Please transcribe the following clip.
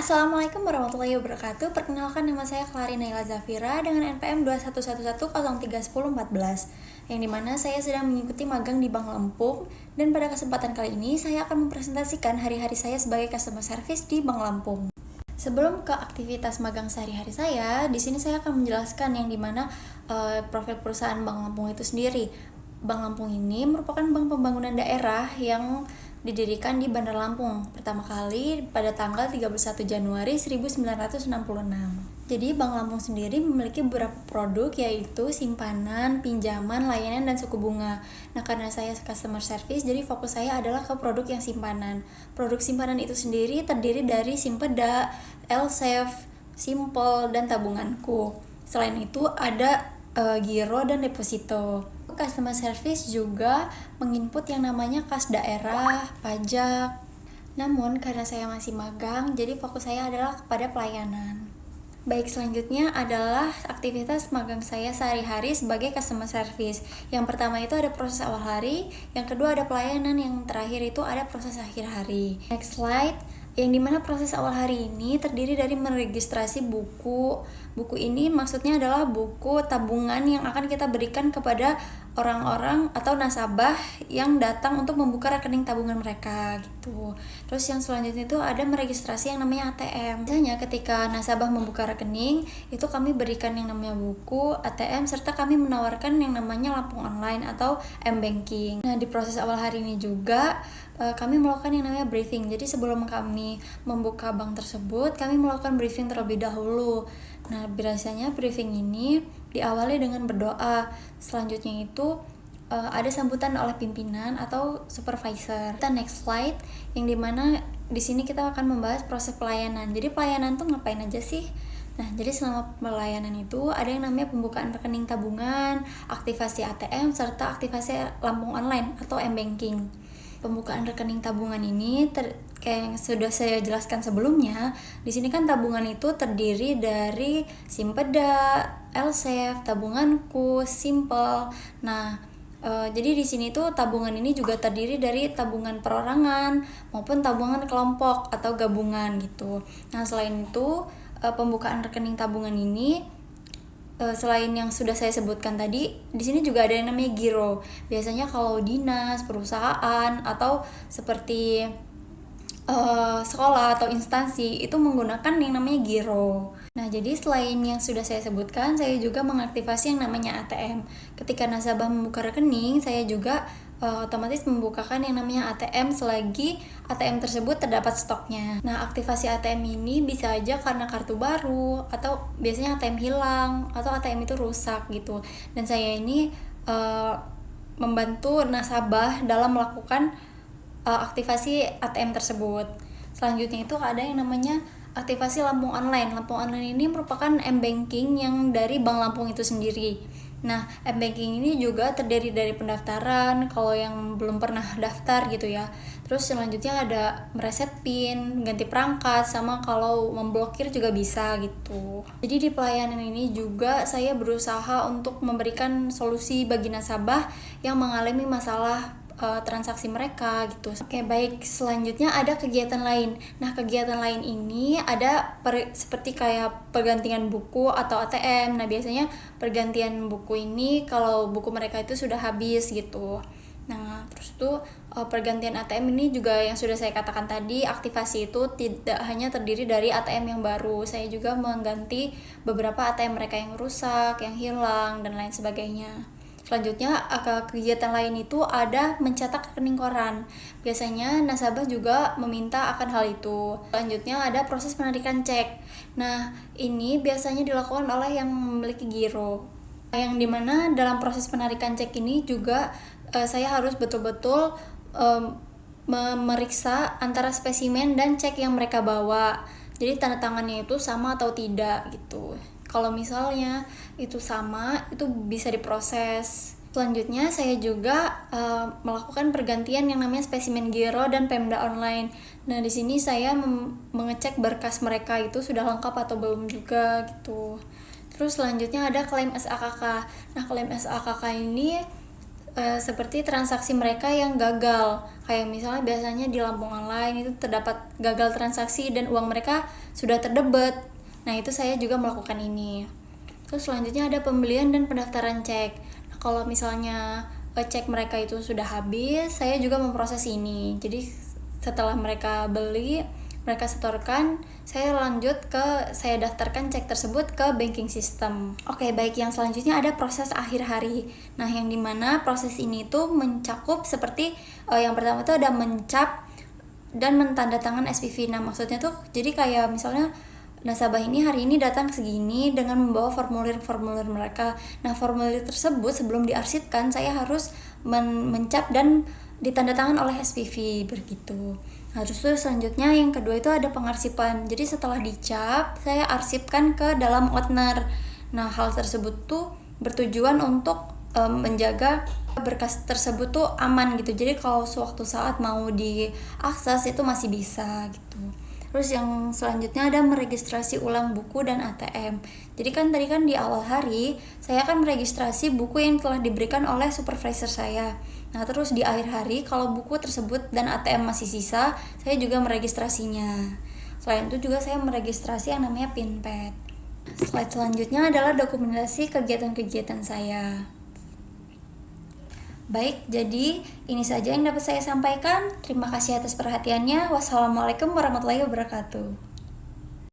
Assalamualaikum warahmatullahi wabarakatuh. Perkenalkan, nama saya Clary Naila Zafira dengan NPM 21110314, yang dimana saya sedang mengikuti magang di Bank Lampung. Dan pada kesempatan kali ini saya akan mempresentasikan hari-hari saya sebagai customer service di Bank Lampung. Sebelum ke aktivitas magang sehari-hari saya, di sini saya akan menjelaskan yang dimana profil perusahaan Bank Lampung itu sendiri. Bank Lampung ini merupakan bank pembangunan daerah yang didirikan di Bandar Lampung pertama kali pada tanggal 31 Januari 1966. Jadi Bank Lampung sendiri memiliki beberapa produk, yaitu simpanan, pinjaman, layanan, dan suku bunga. Nah, karena saya customer service, jadi fokus saya adalah ke produk yang simpanan. Produk simpanan itu sendiri terdiri dari Simpeda, L-Safe, Simple, dan tabunganku. Selain itu ada giro dan deposito. Customer service juga menginput yang namanya kas daerah, pajak. Namun karena saya masih magang, jadi fokus saya adalah kepada pelayanan. Baik, selanjutnya adalah aktivitas magang saya sehari-hari sebagai customer service. Yang pertama itu ada proses awal hari, yang kedua ada pelayanan, yang terakhir itu ada proses akhir hari. Next slide. Yang dimana proses awal hari ini terdiri dari meregistrasi buku. Buku ini maksudnya adalah buku tabungan yang akan kita berikan kepada orang-orang atau nasabah yang datang untuk membuka rekening tabungan mereka gitu. Terus yang selanjutnya itu ada meregistrasi yang namanya ATM. Misalnya ketika nasabah membuka rekening, itu kami berikan yang namanya buku, ATM, serta kami menawarkan yang namanya Lampung Online atau M-Banking. Nah, di proses awal hari ini juga kami melakukan yang namanya briefing. Jadi sebelum kami membuka bank tersebut, kami melakukan briefing terlebih dahulu. Nah, biasanya briefing ini diawali dengan berdoa. Selanjutnya itu ada sambutan oleh pimpinan atau supervisor. Kita next slide, yang dimana di sini kita akan membahas proses pelayanan. Jadi pelayanan tuh ngapain aja sih? Nah, jadi selama pelayanan itu ada yang namanya pembukaan rekening tabungan, aktivasi ATM, serta aktivasi Lampung Online atau M-Banking. Pembukaan rekening tabungan ini kayak yang sudah saya jelaskan sebelumnya, di sini kan tabungan itu terdiri dari Simpeda, L-Safe, tabunganku, Simple. Nah, jadi di sini tuh tabungan ini juga terdiri dari tabungan perorangan maupun tabungan kelompok atau gabungan gitu. Nah, selain itu pembukaan rekening tabungan ini selain yang sudah saya sebutkan tadi, di sini juga ada yang namanya giro. Biasanya kalau dinas, perusahaan, atau seperti sekolah atau instansi itu menggunakan yang namanya giro. Nah, jadi selain yang sudah saya sebutkan, saya juga mengaktifasi yang namanya ATM. Ketika nasabah membuka rekening, saya juga otomatis membukakan yang namanya ATM selagi ATM tersebut terdapat stoknya. Nah, aktivasi ATM ini bisa aja karena kartu baru, atau biasanya ATM hilang, atau ATM itu rusak gitu. Dan saya ini membantu nasabah dalam melakukan aktivasi ATM tersebut. Selanjutnya itu ada yang namanya aktivasi Lampung Online. Lampung Online ini merupakan M-Banking yang dari Bank Lampung itu sendiri. Nah, M-Banking ini juga terdiri dari pendaftaran kalau yang belum pernah daftar gitu ya. Terus selanjutnya ada mereset PIN, ganti perangkat, sama kalau memblokir juga bisa gitu. Jadi di pelayanan ini juga saya berusaha untuk memberikan solusi bagi nasabah yang mengalami masalah transaksi mereka gitu. Oke, baik, selanjutnya ada kegiatan lain. Nah, kegiatan lain ini ada seperti kayak pergantian buku atau ATM. Nah, biasanya pergantian buku ini kalau buku mereka itu sudah habis gitu. Nah, terus tuh pergantian ATM ini juga yang sudah saya katakan tadi, aktivasi itu tidak hanya terdiri dari ATM yang baru. Saya juga mengganti beberapa ATM mereka yang rusak, yang hilang, dan lain sebagainya. Selanjutnya, kegiatan lain itu ada mencetak rekening koran. Biasanya nasabah juga meminta akan hal itu. Selanjutnya ada proses penarikan cek. Nah, ini biasanya dilakukan oleh yang memiliki giro. Yang dimana dalam proses penarikan cek ini juga saya harus betul-betul memeriksa antara spesimen dan cek yang mereka bawa. Jadi tanda tangannya itu sama atau tidak gitu. Kalau misalnya itu sama, itu bisa diproses. Selanjutnya saya juga melakukan pergantian yang namanya spesimen giro dan Pemda Online. Nah, di sini saya mengecek berkas mereka itu sudah lengkap atau belum juga gitu. Terus selanjutnya ada klaim SAKK. Nah, klaim SAKK ini seperti transaksi mereka yang gagal. Kayak misalnya biasanya di Lampung Online itu terdapat gagal transaksi dan uang mereka sudah terdebit. Nah, itu saya juga melakukan ini. Terus selanjutnya ada pembelian dan pendaftaran cek. Nah, kalau misalnya cek mereka itu sudah habis, saya juga memproses ini. Jadi setelah mereka beli, mereka setorkan, saya daftarkan cek tersebut ke banking system. Oke, baik, yang selanjutnya ada proses akhir hari. Nah, yang dimana proses ini tuh mencakup seperti yang pertama tuh ada mencap dan mentandatangan SPV. Nah, maksudnya tuh jadi kayak misalnya nasabah ini hari ini datang segini dengan membawa formulir-formulir mereka. Nah, formulir tersebut sebelum diarsipkan saya harus mencap dan ditandatangan oleh SPV begitu. Nah, terus selanjutnya yang kedua itu ada pengarsipan. Jadi setelah dicap, saya arsipkan ke dalam Outner. Nah, hal tersebut tuh bertujuan untuk menjaga berkas tersebut tuh aman gitu. Jadi kalau suatu saat mau diakses itu masih bisa gitu. Terus yang selanjutnya ada meregistrasi ulang buku dan ATM. Jadi kan tadi kan di awal hari saya akan meregistrasi buku yang telah diberikan oleh supervisor saya. Nah, terus di akhir hari kalau buku tersebut dan ATM masih sisa, saya juga meregistrasinya. Selain itu juga saya meregistrasi yang namanya PINpad. Slide selanjutnya adalah dokumentasi kegiatan-kegiatan saya. Baik, jadi ini saja yang dapat saya sampaikan. Terima kasih atas perhatiannya. Wassalamualaikum warahmatullahi wabarakatuh.